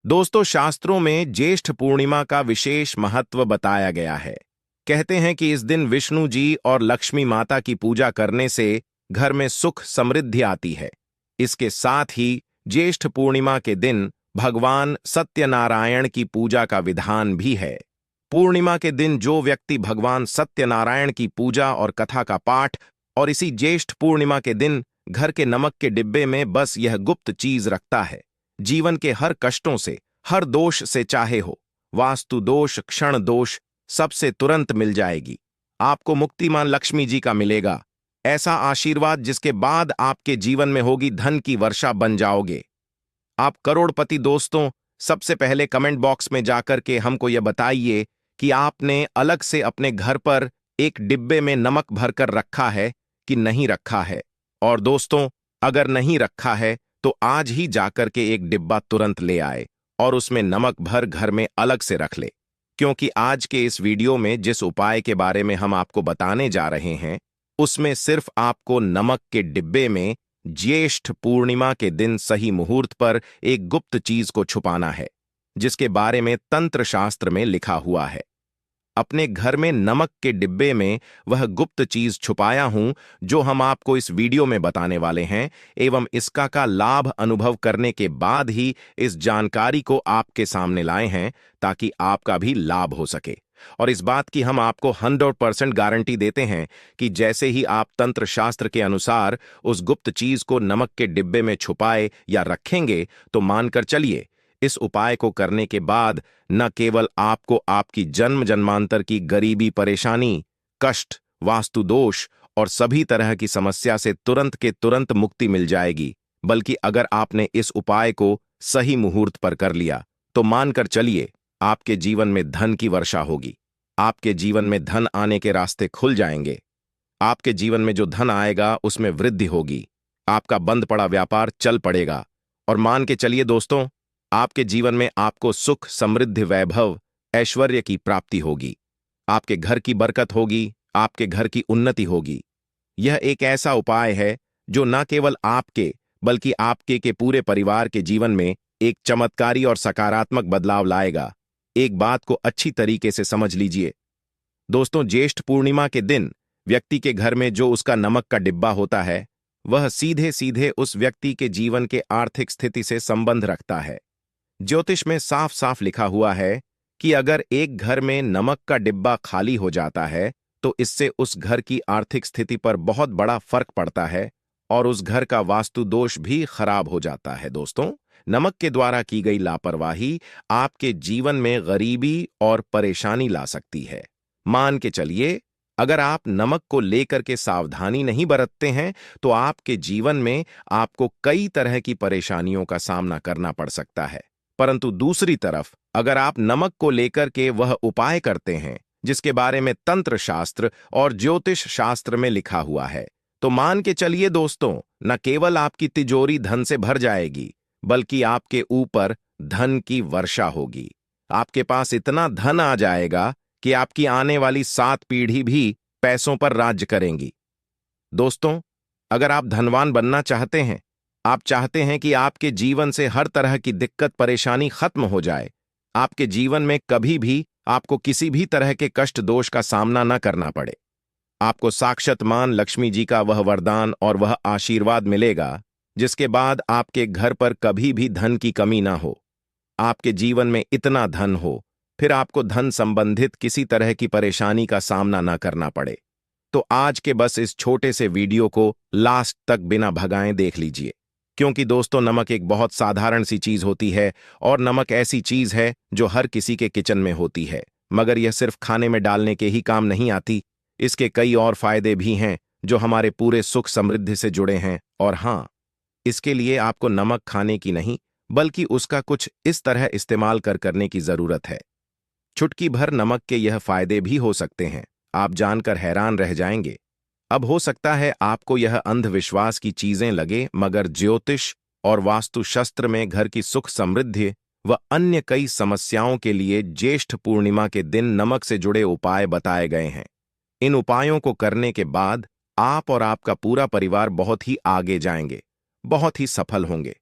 दोस्तों, शास्त्रों में ज्येष्ठ पूर्णिमा का विशेष महत्व बताया गया है। कहते हैं कि इस दिन विष्णु जी और लक्ष्मी माता की पूजा करने से घर में सुख समृद्धि आती है। इसके साथ ही ज्येष्ठ पूर्णिमा के दिन भगवान सत्यनारायण की पूजा का विधान भी है। पूर्णिमा के दिन जो व्यक्ति भगवान सत्यनारायण की पूजा और कथा का पाठ और इसी ज्येष्ठ पूर्णिमा के दिन घर के नमक के डिब्बे में बस यह गुप्त चीज रखता है, जीवन के हर कष्टों से, हर दोष से चाहे हो, वास्तु दोष, क्षण दोष, सबसे तुरंत मिल जाएगी। आपको मुक्ति मां लक्ष्मी जी का मिलेगा। ऐसा आशीर्वाद जिसके बाद आपके जीवन में होगी धन की वर्षा, बन जाओगे आप करोड़पति। दोस्तों, सबसे पहले कमेंट बॉक्स में जाकर के हमको यह बताइए कि आपने अलग से अपने घर पर एक डिब्बे में नमक भरकर रखा है कि नहीं रखा है। और दोस्तों, अगर नहीं रखा है तो आज ही जाकर के एक डिब्बा तुरंत ले आए और उसमें नमक भर घर में अलग से रख ले। क्योंकि आज के इस वीडियो में जिस उपाय के बारे में हम आपको बताने जा रहे हैं, उसमें सिर्फ आपको नमक के डिब्बे में ज्येष्ठ पूर्णिमा के दिन सही मुहूर्त पर एक गुप्त चीज को छुपाना है, जिसके बारे में तंत्र शास्त्र में लिखा हुआ है। अपने घर में नमक के डिब्बे में वह गुप्त चीज छुपाया हूं जो हम आपको इस वीडियो में बताने वाले हैं, एवं इसका का लाभ अनुभव करने के बाद ही इस जानकारी को आपके सामने लाए हैं, ताकि आपका भी लाभ हो सके। और इस बात की हम आपको 100% गारंटी देते हैं कि जैसे ही आप तंत्र शास्त्र के अनुसार उस गुप्त चीज को नमक के डिब्बे में छुपाए या रखेंगे, तो मानकर चलिए, इस उपाय को करने के बाद न केवल आपको आपकी जन्म जन्मांतर की गरीबी, परेशानी, कष्ट, वास्तु दोष और सभी तरह की समस्या से तुरंत के तुरंत मुक्ति मिल जाएगी, बल्कि अगर आपने इस उपाय को सही मुहूर्त पर कर लिया तो मानकर चलिए, आपके जीवन में धन की वर्षा होगी। आपके जीवन में धन आने के रास्ते खुल जाएंगे। आपके जीवन में जो धन आएगा उसमें वृद्धि होगी। आपका बंद पड़ा व्यापार चल पड़ेगा। और मान के चलिए दोस्तों, आपके जीवन में आपको सुख, समृद्धि, वैभव, ऐश्वर्य की प्राप्ति होगी। आपके घर की बरकत होगी, आपके घर की उन्नति होगी। यह एक ऐसा उपाय है जो न केवल आपके बल्कि आपके के पूरे परिवार के जीवन में एक चमत्कारी और सकारात्मक बदलाव लाएगा। एक बात को अच्छी तरीके से समझ लीजिए दोस्तों, ज्येष्ठ पूर्णिमा के दिन व्यक्ति के घर में जो उसका नमक का डिब्बा होता है, वह सीधे सीधे उस व्यक्ति के जीवन के आर्थिक स्थिति से संबंध रखता है। ज्योतिष में साफ साफ लिखा हुआ है कि अगर एक घर में नमक का डिब्बा खाली हो जाता है तो इससे उस घर की आर्थिक स्थिति पर बहुत बड़ा फर्क पड़ता है और उस घर का वास्तु दोष भी खराब हो जाता है। दोस्तों, नमक के द्वारा की गई लापरवाही आपके जीवन में गरीबी और परेशानी ला सकती है। मान के चलिए, अगर आप नमक को लेकर के सावधानी नहीं बरतते हैं तो आपके जीवन में आपको कई तरह की परेशानियों का सामना करना पड़ सकता है। परंतु दूसरी तरफ, अगर आप नमक को लेकर के वह उपाय करते हैं जिसके बारे में तंत्र शास्त्र और ज्योतिष शास्त्र में लिखा हुआ है, तो मान के चलिए दोस्तों, न केवल आपकी तिजोरी धन से भर जाएगी, बल्कि आपके ऊपर धन की वर्षा होगी। आपके पास इतना धन आ जाएगा कि आपकी आने वाली 7 पीढ़ी भी पैसों पर राज्य करेंगी। दोस्तों, अगर आप धनवान बनना चाहते हैं, आप चाहते हैं कि आपके जीवन से हर तरह की दिक्कत, परेशानी खत्म हो जाए, आपके जीवन में कभी भी आपको किसी भी तरह के कष्ट दोष का सामना न करना पड़े, आपको साक्षात मां लक्ष्मी जी का वह वरदान और वह आशीर्वाद मिलेगा जिसके बाद आपके घर पर कभी भी धन की कमी ना हो, आपके जीवन में इतना धन हो, फिर आपको धन संबंधित किसी तरह की परेशानी का सामना ना करना पड़े। तो आज के बस इस छोटे से वीडियो को लास्ट तक बिना भगाए देख लीजिए, क्योंकि दोस्तों, नमक एक बहुत साधारण सी चीज होती है और नमक ऐसी चीज है जो हर किसी के किचन में होती है, मगर यह सिर्फ खाने में डालने के ही काम नहीं आती। इसके कई और फायदे भी हैं जो हमारे पूरे सुख समृद्धि से जुड़े हैं। और हाँ, इसके लिए आपको नमक खाने की नहीं, बल्कि उसका कुछ इस तरह इस्तेमाल करने की जरूरत है। चुटकी भर नमक के यह फायदे भी हो सकते हैं, आप जानकर हैरान रह जाएंगे। अब हो सकता है आपको यह अंधविश्वास की चीजें लगे, मगर ज्योतिष और वास्तु शास्त्र में घर की सुख समृद्धि व अन्य कई समस्याओं के लिए ज्येष्ठ पूर्णिमा के दिन नमक से जुड़े उपाय बताए गए हैं। इन उपायों को करने के बाद आप और आपका पूरा परिवार बहुत ही आगे जाएंगे, बहुत ही सफल होंगे।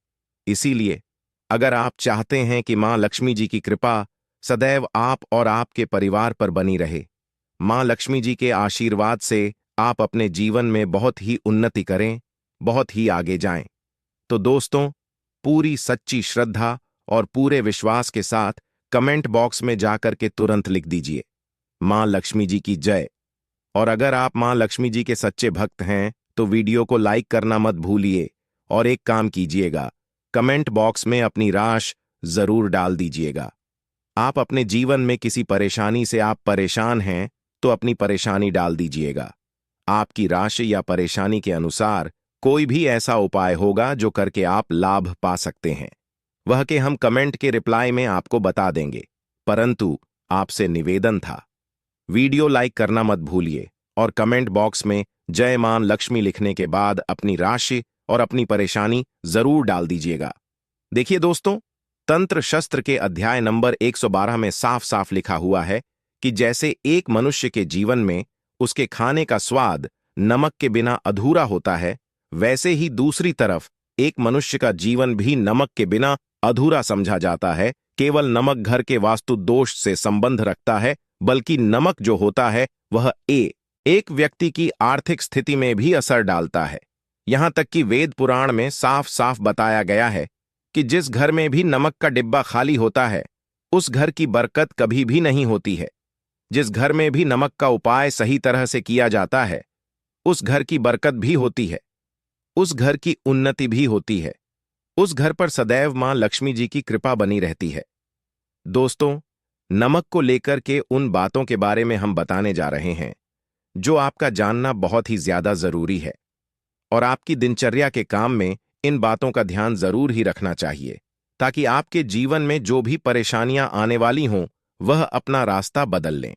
इसीलिए अगर आप चाहते हैं कि मां लक्ष्मी जी की कृपा सदैव आप और आपके परिवार पर बनी रहे, मां लक्ष्मी जी के आशीर्वाद से आप अपने जीवन में बहुत ही उन्नति करें, बहुत ही आगे जाएं, तो दोस्तों, पूरी सच्ची श्रद्धा और पूरे विश्वास के साथ कमेंट बॉक्स में जाकर के तुरंत लिख दीजिए, मां लक्ष्मी जी की जय। और अगर आप मां लक्ष्मी जी के सच्चे भक्त हैं तो वीडियो को लाइक करना मत भूलिए और एक काम कीजिएगा, कमेंट बॉक्स में अपनी राशि जरूर डाल दीजिएगा। आप अपने जीवन में किसी परेशानी से आप परेशान हैं तो अपनी परेशानी डाल दीजिएगा। आपकी राशि या परेशानी के अनुसार कोई भी ऐसा उपाय होगा जो करके आप लाभ पा सकते हैं, वह के हम कमेंट के रिप्लाई में आपको बता देंगे। परंतु आपसे निवेदन था, वीडियो लाइक करना मत भूलिए और कमेंट बॉक्स में जय मां लक्ष्मी लिखने के बाद अपनी राशि और अपनी परेशानी जरूर डाल दीजिएगा। देखिए दोस्तों, तंत्र शस्त्र के अध्याय नंबर 112 में साफ साफ लिखा हुआ है कि जैसे एक मनुष्य के जीवन में उसके खाने का स्वाद नमक के बिना अधूरा होता है, वैसे ही दूसरी तरफ एक मनुष्य का जीवन भी नमक के बिना अधूरा समझा जाता है। केवल नमक घर के वास्तु दोष से संबंध रखता है, बल्कि नमक जो होता है वह एक व्यक्ति की आर्थिक स्थिति में भी असर डालता है। यहां तक कि वेद पुराण में साफ साफ बताया गया है कि जिस घर में भी नमक का डिब्बा खाली होता है उस घर की बरकत कभी भी नहीं होती है। जिस घर में भी नमक का उपाय सही तरह से किया जाता है उस घर की बरकत भी होती है, उस घर की उन्नति भी होती है, उस घर पर सदैव मां लक्ष्मी जी की कृपा बनी रहती है। दोस्तों, नमक को लेकर के उन बातों के बारे में हम बताने जा रहे हैं जो आपका जानना बहुत ही ज्यादा जरूरी है और आपकी दिनचर्या के काम में इन बातों का ध्यान जरूर ही रखना चाहिए, ताकि आपके जीवन में जो भी परेशानियां आने वाली हों वह अपना रास्ता बदल लें।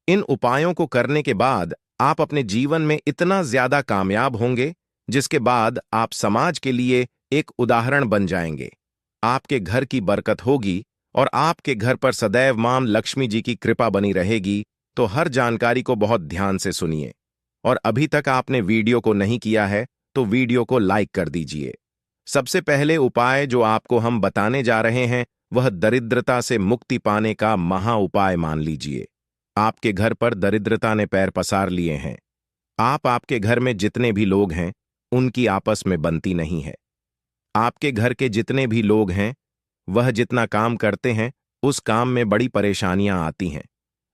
इन उपायों को करने के बाद आप अपने जीवन में इतना ज्यादा कामयाब होंगे जिसके बाद आप समाज के लिए एक उदाहरण बन जाएंगे। आपके घर की बरकत होगी और आपके घर पर सदैव मां लक्ष्मी जी की कृपा बनी रहेगी। तो हर जानकारी को बहुत ध्यान से सुनिए और अभी तक आपने वीडियो को नहीं किया है तो वीडियो को लाइक कर दीजिए। सबसे पहले उपाय जो आपको हम बताने जा रहे हैं वह दरिद्रता से मुक्ति पाने का महा उपाय मान लीजिए। आपके घर पर दरिद्रता ने पैर पसार लिए हैं। आपके घर में जितने भी लोग हैं उनकी आपस में बनती नहीं है। आपके घर के जितने भी लोग हैं वह जितना काम करते हैं उस काम में बड़ी परेशानियां आती हैं।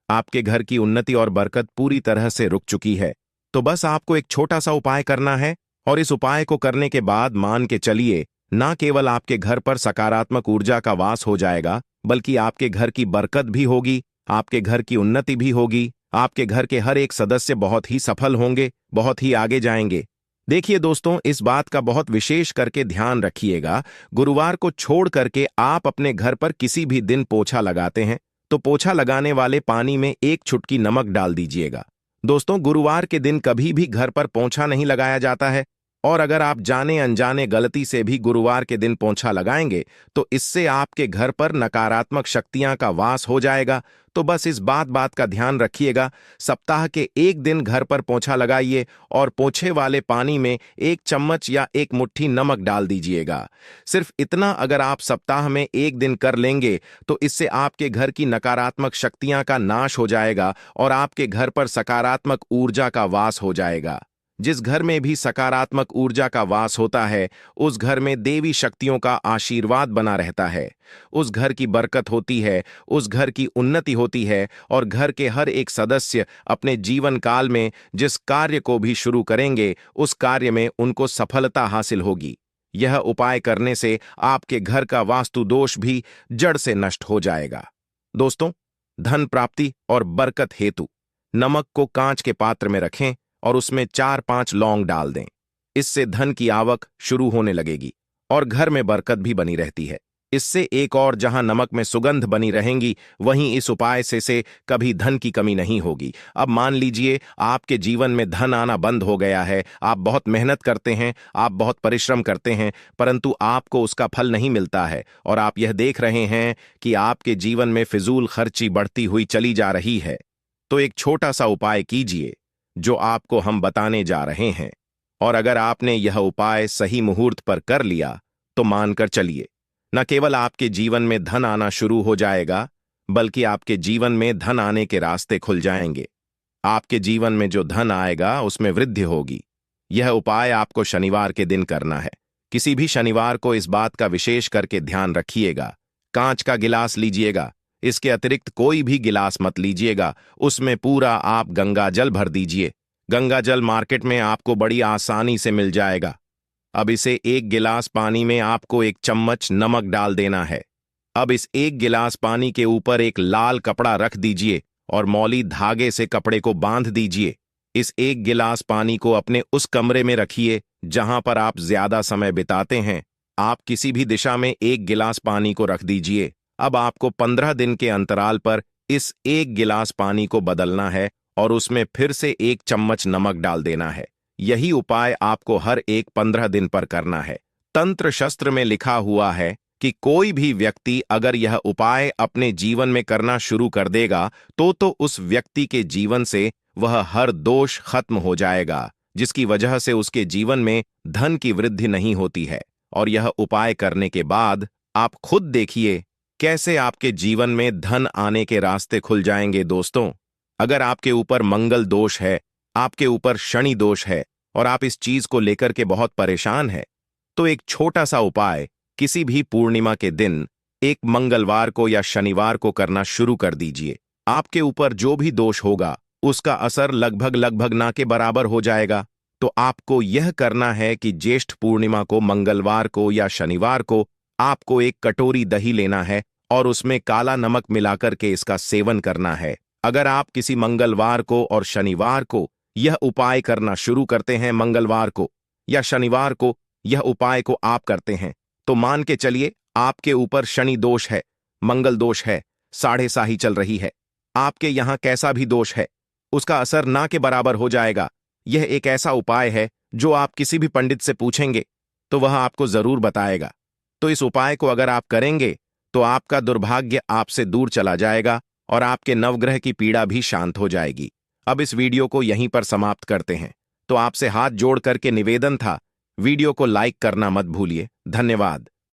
आपके घर की उन्नति और बरकत पूरी तरह से रुक चुकी है। तो बस आपको एक छोटा सा उपाय करना है और इस उपाय को करने के बाद मान के चलिए, ना केवल आपके घर पर सकारात्मक ऊर्जा का वास हो जाएगा बल्कि आपके घर की बरकत भी होगी, आपके घर की उन्नति भी होगी, आपके घर के हर एक सदस्य बहुत ही सफल होंगे, बहुत ही आगे जाएंगे। देखिए दोस्तों, इस बात का बहुत विशेष करके ध्यान रखिएगा, गुरुवार को छोड़ करके आप अपने घर पर किसी भी दिन पोछा लगाते हैं तो पोछा लगाने वाले पानी में एक चुटकी नमक डाल दीजिएगा। दोस्तों, गुरुवार के दिन कभी भी घर पर पोछा नहीं लगाया जाता है और अगर आप जाने अनजाने गलती से भी गुरुवार के दिन पोछा लगाएंगे तो इससे आपके घर पर नकारात्मक शक्तियां का वास हो जाएगा। तो बस इस बात का ध्यान रखिएगा, सप्ताह के एक दिन घर पर पोछा लगाइए और पोछे वाले पानी में एक चम्मच या एक मुट्ठी नमक डाल दीजिएगा। सिर्फ इतना अगर आप सप्ताह में एक दिन कर लेंगे तो इससे आपके घर की नकारात्मक शक्तियां का नाश हो जाएगा और आपके घर पर सकारात्मक ऊर्जा का वास हो जाएगा। जिस घर में भी सकारात्मक ऊर्जा का वास होता है उस घर में देवी शक्तियों का आशीर्वाद बना रहता है, उस घर की बरकत होती है, उस घर की उन्नति होती है और घर के हर एक सदस्य अपने जीवन काल में जिस कार्य को भी शुरू करेंगे उस कार्य में उनको सफलता हासिल होगी। यह उपाय करने से आपके घर का वास्तु दोष भी जड़ से नष्ट हो जाएगा। दोस्तों, धन प्राप्ति और बरकत हेतु नमक को कांच के पात्र में रखें और उसमें 4-5 लौंग डाल दें। इससे धन की आवक शुरू होने लगेगी और घर में बरकत भी बनी रहती है। इससे एक और जहां नमक में सुगंध बनी रहेंगी वहीं इस उपाय से कभी धन की कमी नहीं होगी। अब मान लीजिए आपके जीवन में धन आना बंद हो गया है, आप बहुत मेहनत करते हैं, आप बहुत परिश्रम करते हैं, परंतु आपको उसका फल नहीं मिलता है और आप यह देख रहे हैं कि आपके जीवन में फिजूल खर्ची बढ़ती हुई चली जा रही है। तो एक छोटा सा उपाय कीजिए जो आपको हम बताने जा रहे हैं और अगर आपने यह उपाय सही मुहूर्त पर कर लिया तो मानकर चलिए न केवल आपके जीवन में धन आना शुरू हो जाएगा, बल्कि आपके जीवन में धन आने के रास्ते खुल जाएंगे। आपके जीवन में जो धन आएगा उसमें वृद्धि होगी। यह उपाय आपको शनिवार के दिन करना है। किसी भी शनिवार को इस बात का विशेष करके ध्यान रखिएगा। कांच का गिलास लीजिएगा, इसके अतिरिक्त कोई भी गिलास मत लीजिएगा। उसमें पूरा आप गंगा जल भर दीजिए। गंगा जल मार्केट में आपको बड़ी आसानी से मिल जाएगा। अब इसे एक गिलास पानी में आपको 1 चम्मच नमक डाल देना है। अब इस 1 गिलास पानी के ऊपर एक लाल कपड़ा रख दीजिए और मौली धागे से कपड़े को बांध दीजिए। इस 1 गिलास पानी को अपने उस कमरे में रखिए जहां पर आप ज्यादा समय बिताते हैं। आप किसी भी दिशा में 1 गिलास पानी को रख दीजिए। अब आपको 15 दिन के अंतराल पर इस 1 गिलास पानी को बदलना है और उसमें फिर से 1 चम्मच नमक डाल देना है। यही उपाय आपको हर एक 15 दिन पर करना है। तंत्र शस्त्र में लिखा हुआ है कि कोई भी व्यक्ति अगर यह उपाय अपने जीवन में करना शुरू कर देगा तो उस व्यक्ति के जीवन से वह हर दोष खत्म हो जाएगा, जिसकी वजह से उसके जीवन में धन की वृद्धि नहीं होती है। और यह उपाय करने के बाद आप खुद देखिए कैसे आपके जीवन में धन आने के रास्ते खुल जाएंगे। दोस्तों, अगर आपके ऊपर मंगल दोष है, आपके ऊपर शनि दोष है और आप इस चीज को लेकर के बहुत परेशान हैं, तो एक छोटा सा उपाय किसी भी पूर्णिमा के दिन, एक मंगलवार को या शनिवार को करना शुरू कर दीजिए। आपके ऊपर जो भी दोष होगा उसका असर लगभग ना के बराबर हो जाएगा। तो आपको यह करना है कि ज्येष्ठ पूर्णिमा को, मंगलवार को या शनिवार को, आपको 1 कटोरी दही लेना है और उसमें काला नमक मिलाकर के इसका सेवन करना है। अगर आप किसी मंगलवार को और शनिवार को यह उपाय करना शुरू करते हैं, मंगलवार को या शनिवार को यह उपाय को आप करते हैं, तो मान के चलिए आपके ऊपर शनि दोष है, मंगल दोष है, साढ़े साही चल रही है, आपके यहां कैसा भी दोष है, उसका असर ना के बराबर हो जाएगा। यह एक ऐसा उपाय है जो आप किसी भी पंडित से पूछेंगे तो वह आपको जरूर बताएगा। तो इस उपाय को अगर आप करेंगे तो आपका दुर्भाग्य आपसे दूर चला जाएगा और आपके नवग्रह की पीड़ा भी शांत हो जाएगी। अब इस वीडियो को यहीं पर समाप्त करते हैं। तो आपसे हाथ जोड़ करके निवेदन था, वीडियो को लाइक करना मत भूलिए। धन्यवाद।